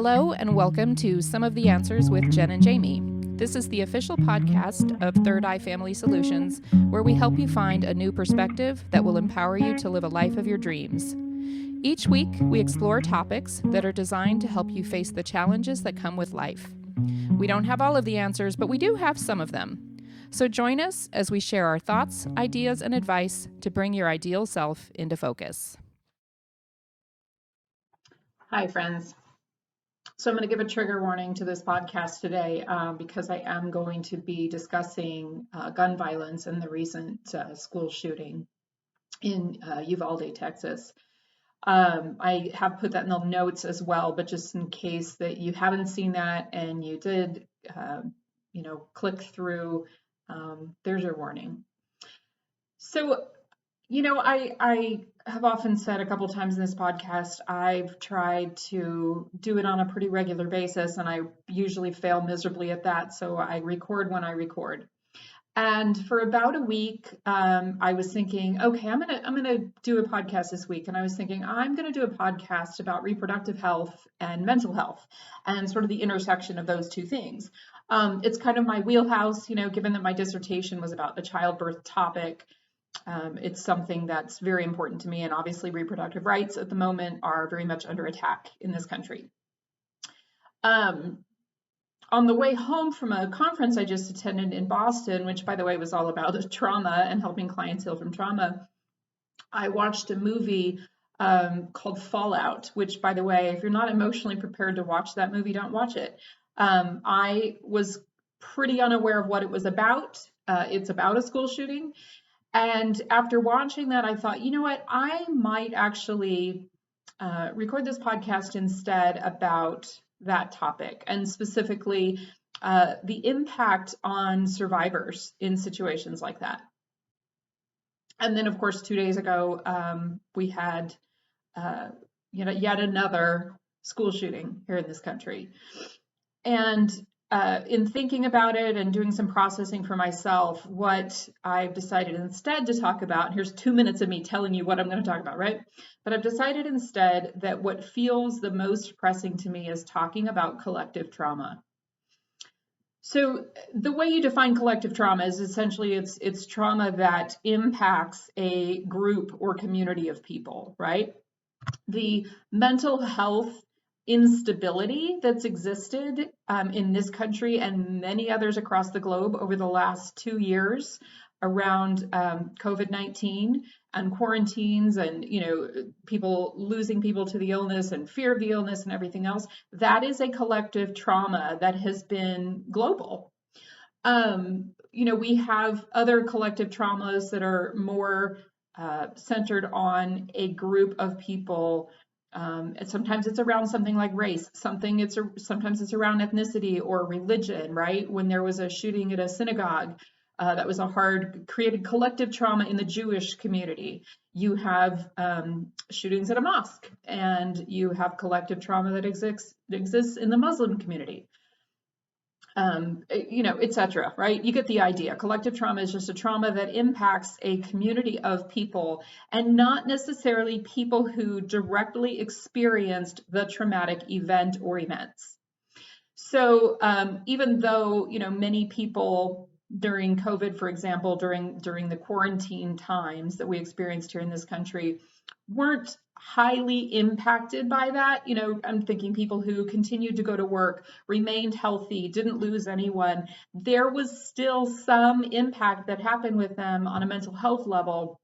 Hello and welcome to Some of the Answers with Jen and Jamie. This is the official podcast of Third Eye Family Solutions, where we help you find a new perspective that will empower you to live a life of your dreams. Each week, we explore topics that are designed to help you face the challenges that come with life. We don't have all of the answers, but we do have some of them. So join us as we share our thoughts, ideas, and advice to bring your ideal self into focus. Hi, friends. So I'm going to give a trigger warning to this podcast today because I am going to be discussing gun violence and the recent school shooting in Uvalde, Texas. I have put that in the notes as well, but just in case that you haven't seen that and you did, click through, there's your warning. So, I have often said a couple times in this podcast, I've tried to do it on a pretty regular basis, and I usually fail miserably at that. So I record when I record. And for about a week, I was thinking, okay, I'm gonna do a podcast this week, and I was thinking I'm gonna do a podcast about reproductive health and mental health, and sort of the intersection of those two things. It's kind of my wheelhouse, given that my dissertation was about the childbirth topic. It's something that's very important to me, and obviously reproductive rights at the moment are very much under attack in this country. On the way home from a conference I just attended in Boston, which by the way was all about trauma and helping clients heal from trauma, I watched a movie called Fallout, which by the way, if you're not emotionally prepared to watch that movie, don't watch it. I was pretty unaware of what it was about. It's about a school shooting. And after watching that, I thought, you know what, I might actually record this podcast instead about that topic, and specifically the impact on survivors in situations like that. And then, of course, 2 days ago, we had, yet another school shooting here in this country. And in thinking about it and doing some processing for myself, what I've decided instead to talk about, and here's 2 minutes of me telling you what I'm going to talk about, right? But I've decided instead that what feels the most pressing to me is talking about collective trauma. So the way you define collective trauma is essentially it's trauma that impacts a group or community of people, right? The mental health instability that's existed in this country and many others across the globe over the last 2 years around COVID-19 and quarantines and, people losing people to the illness and fear of the illness and everything else, that is a collective trauma that has been global. We have other collective traumas that are more centered on a group of people. Sometimes it's around something like race, sometimes it's around ethnicity or religion, right? When there was a shooting at a synagogue, that was created collective trauma in the Jewish community. You have shootings at a mosque, and you have collective trauma that exists in the Muslim community. Etc. Right? You get the idea. Collective trauma is just a trauma that impacts a community of people and not necessarily people who directly experienced the traumatic event or events. So even though, many people during COVID, for example, during the quarantine times that we experienced here in this country, weren't highly impacted by that. I'm thinking people who continued to go to work, remained healthy, didn't lose anyone. There was still some impact that happened with them on a mental health level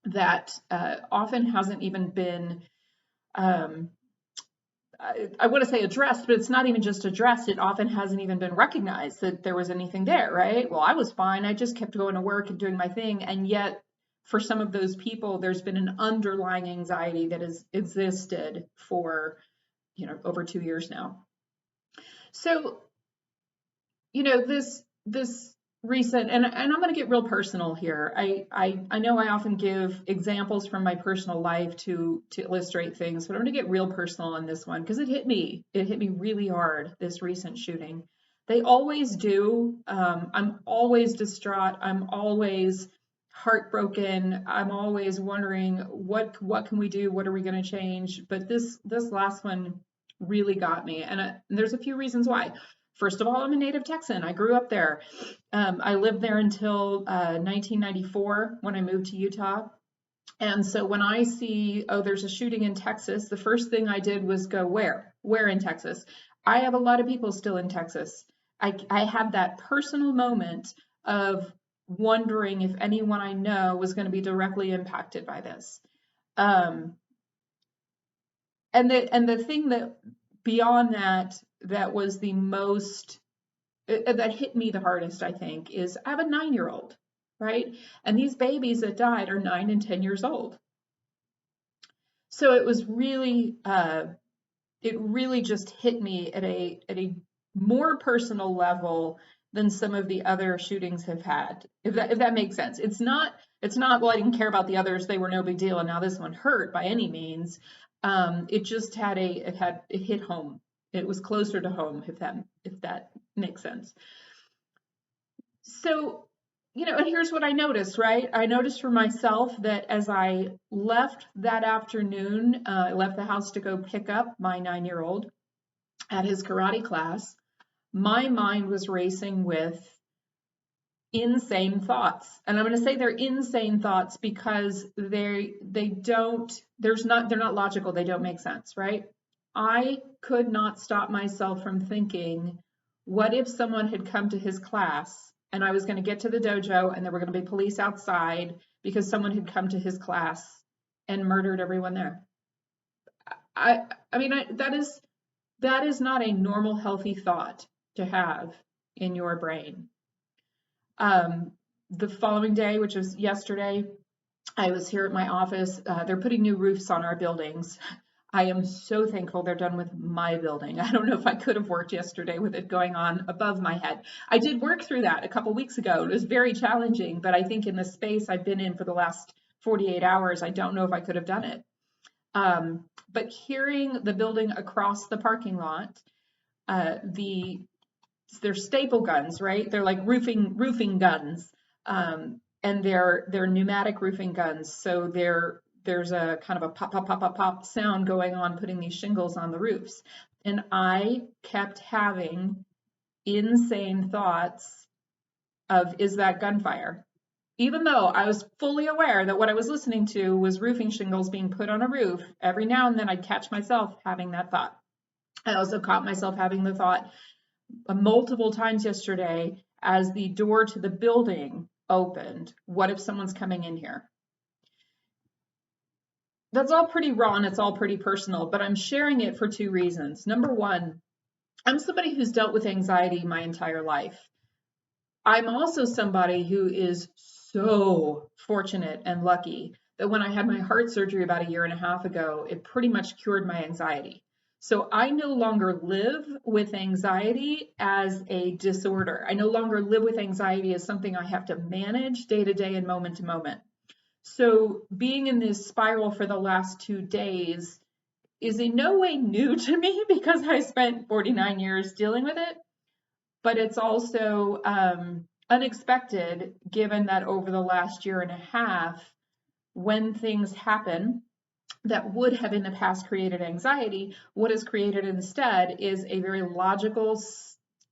that often hasn't even been, I want to say addressed, but it's not even just addressed. It often hasn't even been recognized that there was anything there, right? Well, I was fine. I just kept going to work and doing my thing. And yet, for some of those people, there's been an underlying anxiety that has existed for, over 2 years now. So, this recent, and I'm going to get real personal here. I know I often give examples from my personal life to illustrate things, but I'm going to get real personal on this one because it hit me really hard, this recent shooting. They always do. I'm always distraught. I'm always heartbroken. I'm always wondering what can we do? What are we going to change? But this last one really got me. And there's a few reasons why. First of all, I'm a native Texan. I grew up there. I lived there until 1994 when I moved to Utah. And so when I see, oh, there's a shooting in Texas, the first thing I did was go, where? Where in Texas? I have a lot of people still in Texas. I had that personal moment of wondering if anyone I know was going to be directly impacted by this. Um, and the thing that beyond that was the most that hit me the hardest, I think, is I have a 9-year-old, right? And these babies that died are 9 and 10 years old. So it was really it really just hit me at a more personal level than some of the other shootings have had. If that makes sense. It's not well, I didn't care about the others, they were no big deal, and now this one hurt by any means. It just had it hit home. It was closer to home, if that makes sense. So, and here's what I noticed, right? I noticed for myself that as I left that afternoon, I left the house to go pick up my 9-year-old at his karate class, my mind was racing with insane thoughts. And I'm going to say they're insane thoughts because they're not logical, they don't make sense, right? I could not stop myself from thinking, what if someone had come to his class and I was going to get to the dojo and there were going to be police outside because someone had come to his class and murdered everyone there? That is not a normal, healthy thought to have in your brain. The following day, which was yesterday, I was here at my office. They're putting new roofs on our buildings. I am so thankful they're done with my building. I don't know if I could have worked yesterday with it going on above my head. I did work through that a couple weeks ago. It was very challenging, but I think in the space I've been in for the last 48 hours, I don't know if I could have done it. But hearing the building across the parking lot, they're staple guns, right? They're like roofing guns, and they're pneumatic roofing guns. So there's a kind of a pop pop pop pop pop sound going on, putting these shingles on the roofs, and I kept having insane thoughts of, is that gunfire? Even though I was fully aware that what I was listening to was roofing shingles being put on a roof, every now and then I'd catch myself having that thought. I also caught myself having the thought multiple times yesterday as the door to the building opened, what if someone's coming in here? That's all pretty raw and it's all pretty personal, but I'm sharing it for two reasons. Number one, I'm somebody who's dealt with anxiety my entire life. I'm also somebody who is so fortunate and lucky that when I had my heart surgery about a year and a half ago, it pretty much cured my anxiety. So I no longer live with anxiety as a disorder. I no longer live with anxiety as something I have to manage day to day and moment to moment. So being in this spiral for the last 2 days is in no way new to me because I spent 49 years dealing with it. But it's also unexpected given that over the last year and a half, when things happen that would have in the past created anxiety, what is created instead is a very logical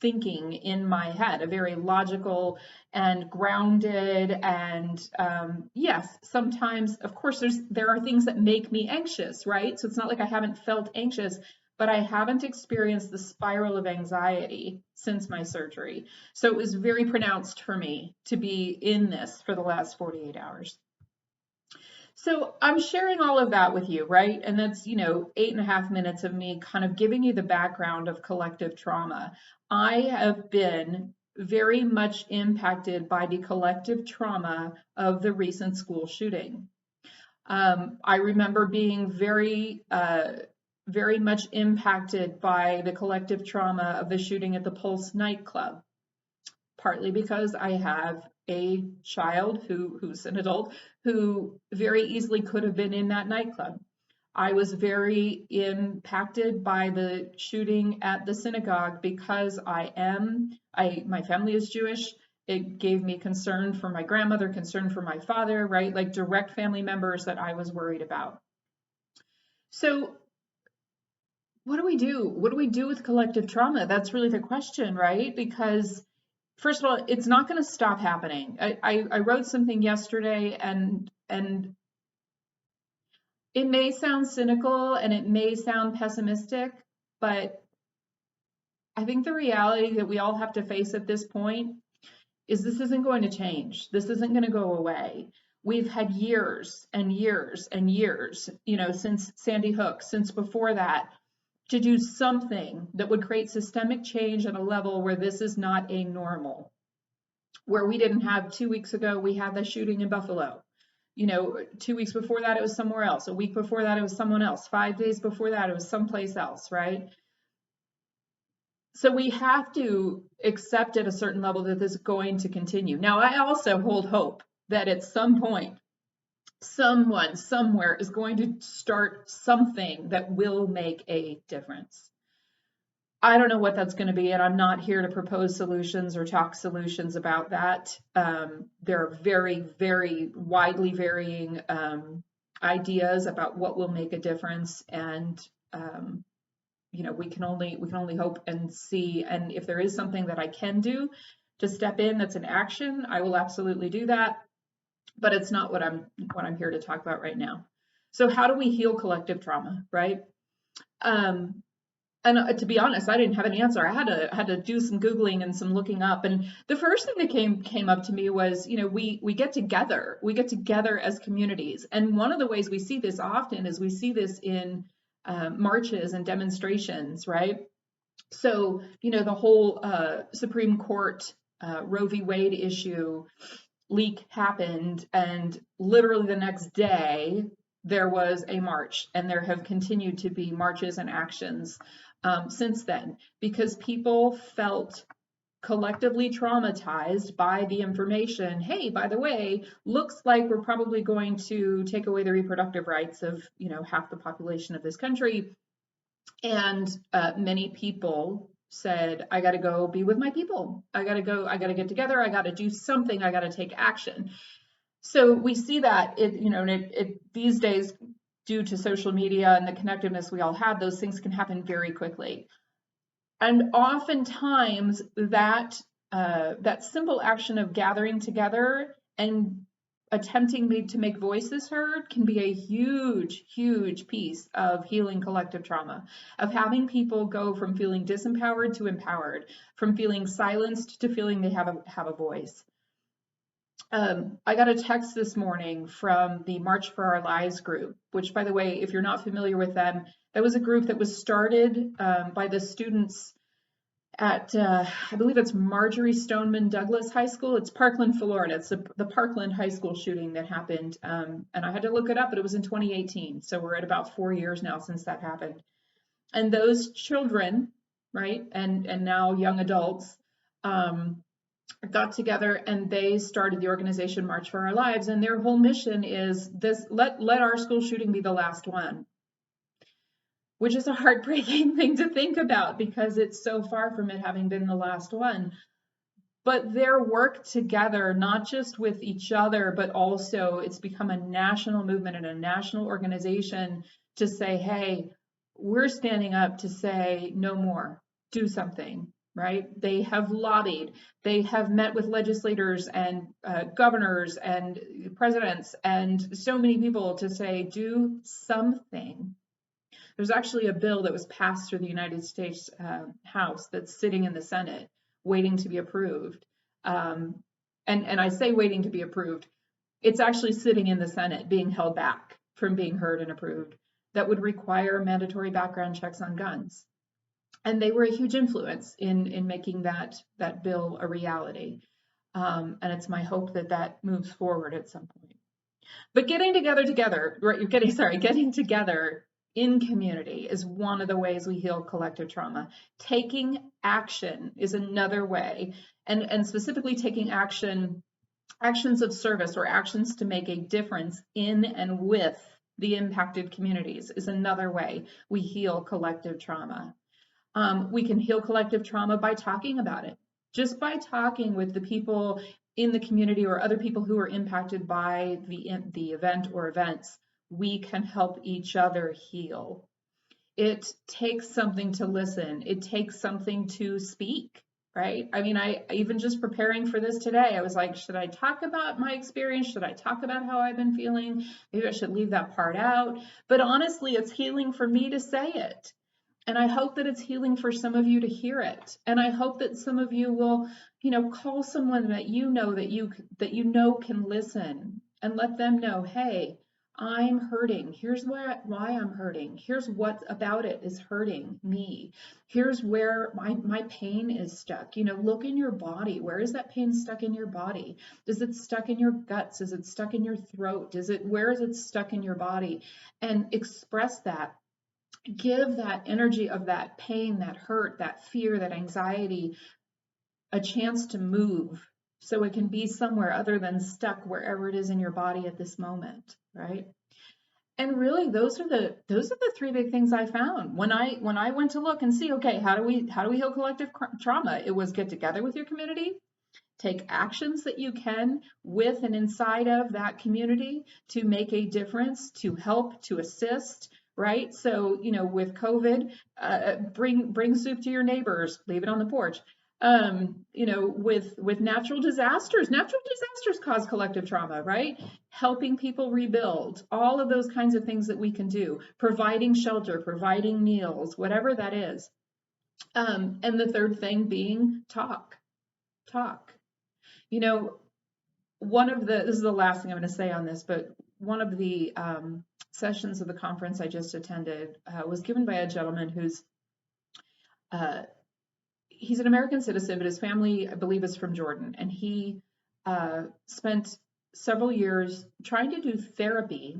thinking in my head, a very logical and grounded and yes, sometimes, of course, there are things that make me anxious, right? So it's not like I haven't felt anxious, but I haven't experienced the spiral of anxiety since my surgery. So it was very pronounced for me to be in this for the last 48 hours. So I'm sharing all of that with you, right? And that's, 8.5 minutes of me kind of giving you the background of collective trauma. I have been very much impacted by the collective trauma of the recent school shooting. I remember being very much impacted by the collective trauma of the shooting at the Pulse nightclub, partly because I have a child who's an adult who very easily could have been in that nightclub. I was very impacted by the shooting at the synagogue because my family is Jewish. It gave me concern for my grandmother, concern for my father, right? Like direct family members that I was worried about. So what do we do? What do we do with collective trauma? That's really the question, right? Because first of all, it's not going to stop happening. I wrote something yesterday, and it may sound cynical and it may sound pessimistic, but I think the reality that we all have to face at this point is this isn't going to change. This isn't going to go away. We've had years and years and years, since Sandy Hook, since before that, to do something that would create systemic change at a level where this is not a normal. Where we didn't have 2 weeks ago, we had the shooting in Buffalo. 2 weeks before that, it was somewhere else. A week before that, it was someone else. 5 days before that, it was someplace else, right? So we have to accept at a certain level that this is going to continue. Now, I also hold hope that at some point, someone somewhere is going to start something that will make a difference. I don't know what that's going to be, and I'm not here to propose solutions or talk solutions about that. There are very, very widely varying ideas about what will make a difference, and we can only hope and see. And if there is something that I can do to step in, that's an action, I will absolutely do that. But it's not what I'm here to talk about right now. So how do we heal collective trauma, right? And to be honest, I didn't have an answer. I had to do some Googling and some looking up. And the first thing that came up to me was, we get together. We get together as communities. And one of the ways we see this often is we see this in marches and demonstrations, right? So, the whole Supreme Court Roe v. Wade issue leak happened, and literally the next day there was a march, and there have continued to be marches and actions since then, because people felt collectively traumatized by the information. Hey, by the way, looks like we're probably going to take away the reproductive rights of half the population of this country. And many people said, I got to go be with my people. I got to get together. I got to do something. I got to take action. So we see that these days, due to social media and the connectiveness we all have, those things can happen very quickly. And oftentimes that simple action of gathering together and attempting to make voices heard can be a huge, huge piece of healing collective trauma, of having people go from feeling disempowered to empowered, from feeling silenced to feeling they have a voice. I got a text this morning from the March for Our Lives group, which, by the way, if you're not familiar with them, that was a group that was started by the students at, I believe it's Marjorie Stoneman Douglas High School. It's Parkland, Florida. It's the Parkland High School shooting that happened. And I had to look it up, but it was in 2018. So we're at about 4 years now since that happened. And those children, right, and now young adults, got together and they started the organization March for Our Lives. And their whole mission is this: let our school shooting be the last one. Which is a heartbreaking thing to think about, because it's so far from it having been the last one. But their work together, not just with each other, but also it's become a national movement and a national organization to say, hey, we're standing up to say no more, do something, right? They have lobbied, they have met with legislators and governors and presidents and so many people to say, do something. There's actually a bill that was passed through the United States House that's sitting in the Senate waiting to be approved. And I say waiting to be approved. It's actually sitting in the Senate being held back from being heard and approved, that would require mandatory background checks on guns. And they were a huge influence in making that bill a reality. And it's my hope that moves forward at some point. But getting together, right? Getting together in community is one of the ways we heal collective trauma. Taking action is another way, and specifically taking actions of service or actions to make a difference in and with the impacted communities is another way we heal collective trauma. We can heal collective trauma by talking about it. Just by talking with the people in the community or other people who are impacted by the event or events, we can help each other heal. It takes something to listen. It takes something to speak, right? I mean, I even just preparing for this today, I was like, should I talk about my experience? Should I talk about how I've been feeling? Maybe I should leave that part out. But honestly, it's healing for me to say it. And I hope that it's healing for some of you to hear it. And I hope that some of you will, call someone that you know can listen and let them know, hey, I'm hurting. Here's why I'm hurting. Here's what about it is hurting me. Here's where my pain is stuck. Look in your body. Where is that pain stuck in your body? Is it stuck in your guts? Is it stuck in your throat? Where is it stuck in your body? And express that. Give that energy of that pain, that hurt, that fear, that anxiety a chance to move so it can be somewhere other than stuck wherever it is in your body at this moment, right? And really those are the three big things I found when I went to look and see, okay, how do we heal collective trauma? It was get together with your community, take actions that you can with and inside of that community to make a difference, to help, to assist, right? So, with COVID, bring soup to your neighbors, leave it on the porch. With natural disasters cause collective trauma, right? Helping people rebuild, all of those kinds of things that we can do, providing shelter, providing meals, whatever that is. And the third thing being talk. This is the last thing I'm going to say on this, but one of the sessions of the conference I just attended was given by a gentleman he's an American citizen, but his family, I believe, is from Jordan. And he spent several years trying to do therapy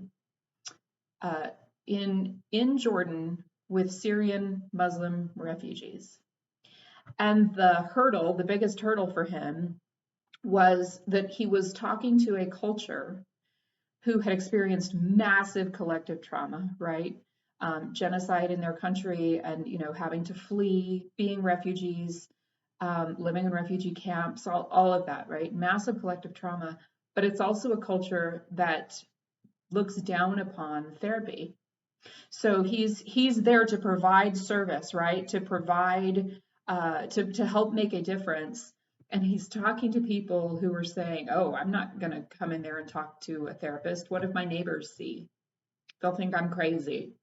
in Jordan with Syrian Muslim refugees. And the biggest hurdle for him was that he was talking to a culture who had experienced massive collective trauma, right? Genocide in their country and, having to flee, being refugees, living in refugee camps, all of that, right? Massive collective trauma. But it's also a culture that looks down upon therapy. So he's there to provide service, right? To provide, to help make a difference. And he's talking to people who are saying, oh, I'm not going to come in there and talk to a therapist. What if my neighbors see? They'll think I'm crazy.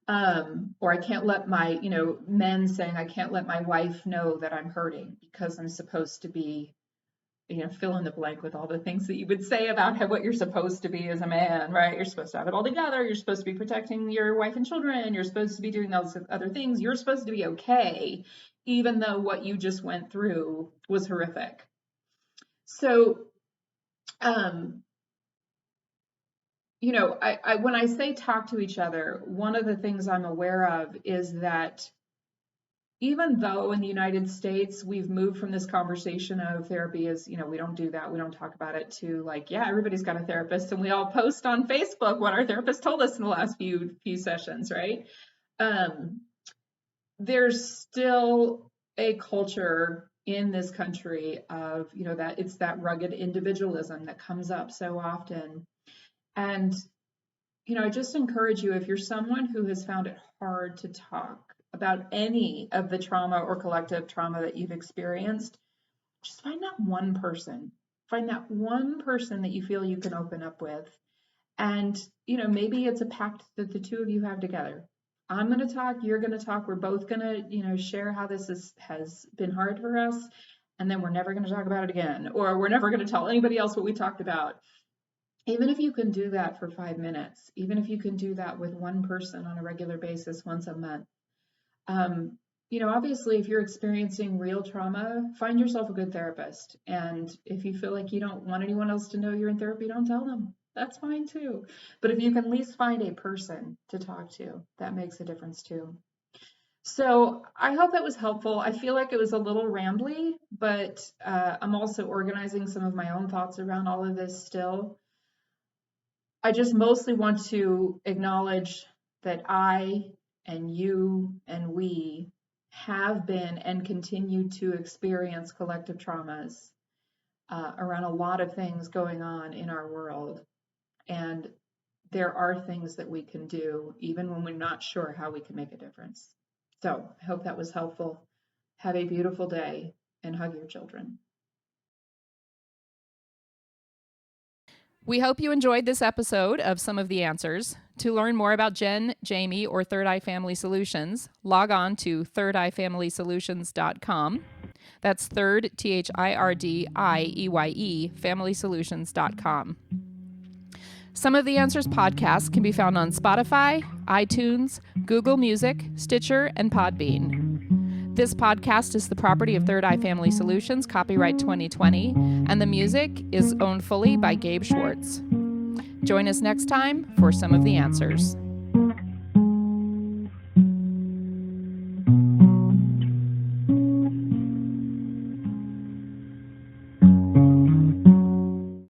Or I can't let my, men saying I can't let my wife know that I'm hurting because I'm supposed to be, fill in the blank with all the things that you would say about what you're supposed to be as a man, right? You're supposed to have it all together. You're supposed to be protecting your wife and children. You're supposed to be doing those other things. You're supposed to be okay, even though what you just went through was horrific. So, when I say talk to each other, one of the things I'm aware of is that even though in the United States we've moved from this conversation of therapy as, we don't do that, we don't talk about it, to like, yeah, everybody's got a therapist and we all post on Facebook what our therapist told us in the last few sessions, right? There's still a culture in this country of, that it's that rugged individualism that comes up so often. And, I just encourage you, if you're someone who has found it hard to talk about any of the trauma or collective trauma that you've experienced, just find that one person. Find that one person that you feel you can open up with. And, maybe it's a pact that the two of you have together. I'm going to talk, you're going to talk, we're both going to, share how this has been hard for us. And then we're never going to talk about it again, or we're never going to tell anybody else what we talked about. Even if you can do that for 5 minutes, even if you can do that with one person on a regular basis once a month, obviously if you're experiencing real trauma, find yourself a good therapist. And if you feel like you don't want anyone else to know you're in therapy, don't tell them. That's fine too. But if you can at least find a person to talk to, that makes a difference too. So I hope that was helpful. I feel like it was a little rambly, but I'm also organizing some of my own thoughts around all of this still. I just mostly want to acknowledge that I and you and we have been and continue to experience collective traumas around a lot of things going on in our world. And there are things that we can do even when we're not sure how we can make a difference. So I hope that was helpful. Have a beautiful day and hug your children. We hope you enjoyed this episode of Some of the Answers. To learn more about Jen, Jamie, or Third Eye Family Solutions, log on to thirdeyefamilysolutions.com. That's third, THIRDIEYE, familysolutions.com. Some of the Answers podcasts can be found on Spotify, iTunes, Google Music, Stitcher, and Podbean. This podcast is the property of Third Eye Family Solutions, copyright 2020, and the music is owned fully by Gabe Schwartz. Join us next time for Some of the Answers.